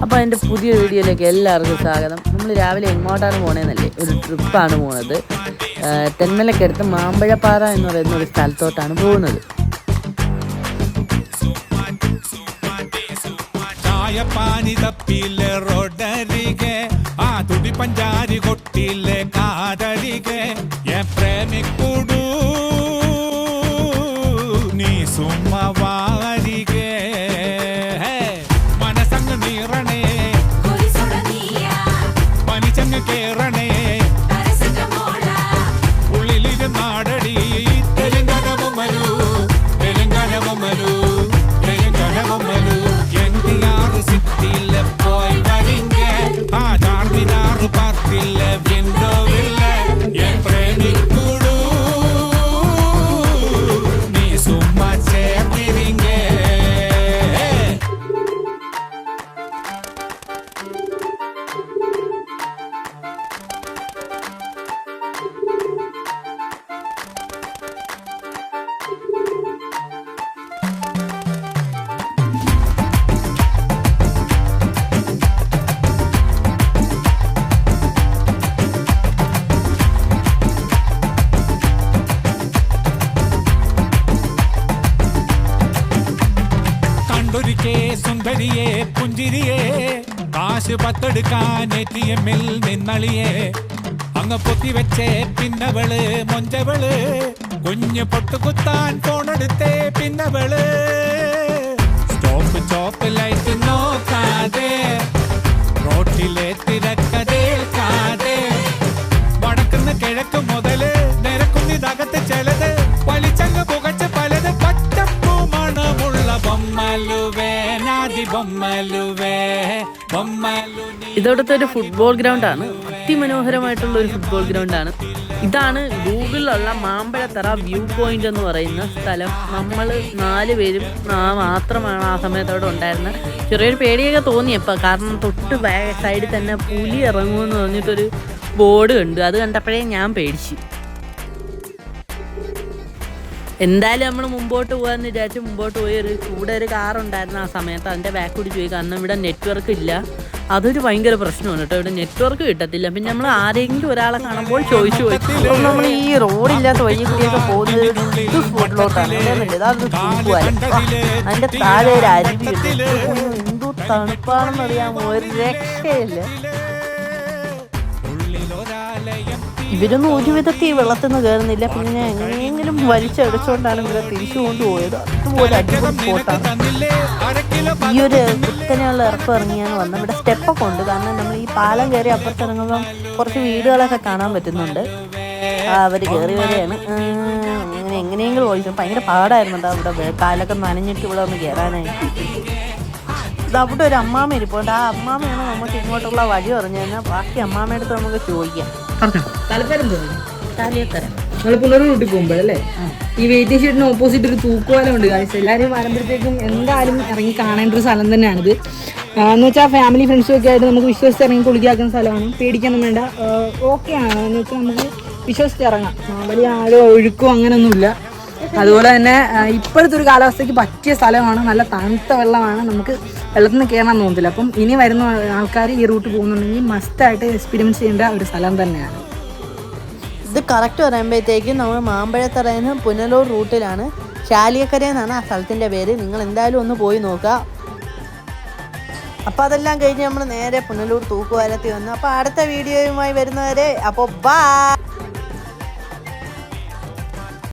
അപ്പോൾ അതിൻ്റെ പുതിയ വീഡിയോയിലേക്ക് എല്ലാവർക്കും സ്വാഗതം. നമ്മൾ രാവിലെ എങ്ങോട്ടാണ് പോകണമെന്നല്ലേ, ഒരു ട്രിപ്പാണ് പോകുന്നത്. തെന്മലക്കടുത്ത് മാമ്പഴപ്പാറ എന്ന് പറയുന്ന ഒരു സ്ഥലത്തോട്ടാണ് പോകുന്നത്. പാനി തപ്പിലെ റോഡരികെ ആ തുടി പഞ്ചാരി കൊട്ടിലെ കാതരികെ പ്രേമിക്കുടു നീ സുമ്മവാരികെ മനസങ്ങ് നീറണേ പനിച്ചങ്ങ് കേറണേ ഉള്ളിലിരുന്നാടടി തെലുങ്കാനമൊമ്മലു തെലുങ്കാനമൊമ്മലു തെലുങ്കാനമൊമ്മലു சித்தில போய் வரீங்க ஆதார்மினாரு பார்த்தில்ல விண்டோவில்ல என் பிரேமிக்குடு நீ சும்மா சேர்த்திரீங்க സുന്ദരിയെ പുഞ്ചിരിയെ കാശ് പത്തെടുക്കാൻ ATM-ൽ നിന്നളിയെ അങ്ങ് പൊത്തി വെച്ചേ പിന്നവള് മൊഞ്ചവള് കുഞ്ഞ് പൊട്ടുകുത്താൻ ഫോണെടുത്തേ പിന്നവള് സ്റ്റോപ്പ് ചോപ്പ് ലൈറ്റ് നോക്കാതെ റോട്ടിലെ തിരക്കതേൽക്കാതെ വടക്കുന്ന കിഴക്ക് മുതല് നിരക്കുന്നിതകത്ത് ചിലത് വലിച്ചങ്ങ് പുകച്ച് പലത് പച്ചപ്പൂ മണമുള്ള ബൊമ്മലുവേ ഇതോടത്തെ ഒരു ഫുട്ബോൾ ഗ്രൗണ്ടാണ്. അതിമനോഹരമായിട്ടുള്ള ഒരു ഫുട്ബോൾ ഗ്രൗണ്ടാണ്. ഇതാണ് ഗൂഗിളിലുള്ള മാമ്പഴത്തറ വ്യൂ പോയിന്റ് എന്ന് പറയുന്ന സ്ഥലം. നമ്മൾ 4 പേരും മാത്രമാണ് ആ സമയത്തോടെ ഉണ്ടായിരുന്നത്. ചെറിയൊരു പേടിയൊക്കെ തോന്നിയപ്പോൾ, കാരണം തൊട്ട് സൈഡിൽ തന്നെ പുലി ഇറങ്ങുമെന്ന് പറഞ്ഞിട്ടൊരു ബോർഡ് കണ്ടു. അത് കണ്ടപ്പോഴേ ഞാൻ പേടിച്ചു. എന്തായാലും നമ്മൾ മുമ്പോട്ട് പോകാമെന്ന് വിചാരിച്ച് മുമ്പോട്ട് പോയി. കൂടെ ഒരു കാറുണ്ടായിരുന്നു ആ സമയത്ത്. അതിൻ്റെ ബാക്ക് കൂടി പോയി. കാരണം ഇവിടെ നെറ്റ്വർക്ക് ഇല്ല. അതൊരു ഭയങ്കര പ്രശ്നമാണ് കേട്ടോ. ഇവിടെ നെറ്റ്വർക്ക് കിട്ടത്തില്ല. പിന്നെ നമ്മൾ ആരെങ്കിലും ഒരാളെ കാണുമ്പോൾ ചോദിച്ചു നമ്മൾ ഈ റോഡില്ലാത്ത വഴി കൂടിയൊക്കെ പോകുന്നത് സ്പോട്ടിലോട്ടാണ്. അതൊരു തൂക്കുവാല. അതിൻ്റെ താഴെ ഒരു അരുവി എന്തോ തണുപ്പാണെന്ന് അറിയാമോ, ഒരു രക്ഷയില്ല. ഇവരൊന്നും ഒരു വിധത്തിൽ വെള്ളത്തിൽ നിന്ന് കയറുന്നില്ല. പിന്നെ എങ്ങനെയെങ്കിലും വലിച്ചടിച്ചുകൊണ്ടാണ് ഇവരെ തിരിച്ചു കൊണ്ടുപോയത്. അതുപോലെ അടിപൊളി സ്പോട്ടാണ്. ഈ ഒരു കുത്തനെയുള്ള ഇറക്കം ഇറങ്ങിയാണ് വന്നത്. ഇവിടെ സ്റ്റെപ്പൊക്കെ ഉണ്ട്. കാരണം നമ്മൾ ഈ പാലം കയറി അപ്പുറത്തിറങ്ങുമ്പം കുറച്ച് വീടുകളൊക്കെ കാണാൻ പറ്റുന്നുണ്ട്. അവർ കയറി വരെയാണ്. അങ്ങനെ എങ്ങനെയെങ്കിലും ഓടിച്ചു. ഭയങ്കര പാടായിരുന്നുണ്ട്. അവിടെ കാലൊക്കെ നനഞ്ഞിട്ട് ഇവിടെ ഒന്ന് കയറാനായിട്ട്. അവിടെ ഒരു അമ്മാമ ഇരിപ്പുണ്ട്. ആ അമ്മാമയാണ് നമുക്ക് ഇങ്ങോട്ടുള്ള വഴി പറഞ്ഞു കഴിഞ്ഞാൽ ബാക്കി അമ്മാമയുടെ അടുത്ത് നമുക്ക് ചോദിക്കാം. നമ്മൾ പുനർ റൂട്ടിൽ പോകുമ്പോഴല്ലേ ഈ വെയിറ്റിംഗ് ഷെഡിന് ഓപ്പോസിറ്റ് ഒരു തൂക്കുവാലം ഉണ്ട്. കാഴ്ച എല്ലാവരും വരുമ്പോഴത്തേക്കും എന്തായാലും ഇറങ്ങി കാണേണ്ട ഒരു സ്ഥലം തന്നെയാണിത്. എന്ന് വെച്ചാൽ ഫാമിലി ഫ്രണ്ട്സും ഒക്കെ ആയിട്ട് നമുക്ക് വിശ്വസിച്ച് ഇറങ്ങി കുളിക്കാക്കുന്ന സ്ഥലമാണ്. പേടിക്കാനും വേണ്ട, ഓക്കെയാണ്. എന്ന് വെച്ചാൽ നമുക്ക് വിശ്വസിച്ച് ഇറങ്ങാം. വലിയ ആഴോ ഒഴുക്കോ അങ്ങനെയൊന്നുമില്ല. അതുപോലെ തന്നെ ഇപ്പോഴത്തെ ഒരു കാലാവസ്ഥയ്ക്ക് പറ്റിയ സ്ഥലമാണ്. നല്ല തണുത്ത വെള്ളമാണ്. നമുക്ക് വെള്ളത്തിൽ നിന്ന് കയറാൻ തോന്നത്തില്ല. അപ്പം ഇനി വരുന്ന ആൾക്കാർ ഈ റൂട്ട് പോകുന്നുണ്ടെങ്കിൽ മസ്റ്റായിട്ട് എക്സ്പീരിയൻസ് ചെയ്യേണ്ട ഒരു സ്ഥലം തന്നെയാണ് ഇത്. കറക്റ്റ് പറയുമ്പോഴത്തേക്കും നമ്മൾ മാമ്പഴത്തറയിൽ നിന്ന് പുനലൂർ റൂട്ടിലാണ്. ശാലിയക്കര എന്നാണ് ആ സ്ഥലത്തിൻ്റെ പേര്. നിങ്ങൾ എന്തായാലും ഒന്ന് പോയി നോക്കുക. അപ്പോൾ അതെല്ലാം കഴിഞ്ഞ് നമ്മൾ നേരെ പുനലൂർ തൂക്കുവാലത്തിൽ വന്നു. അപ്പോൾ അടുത്ത വീഡിയോയുമായി വരുന്നവരെ അപ്പോൾ ബൈ.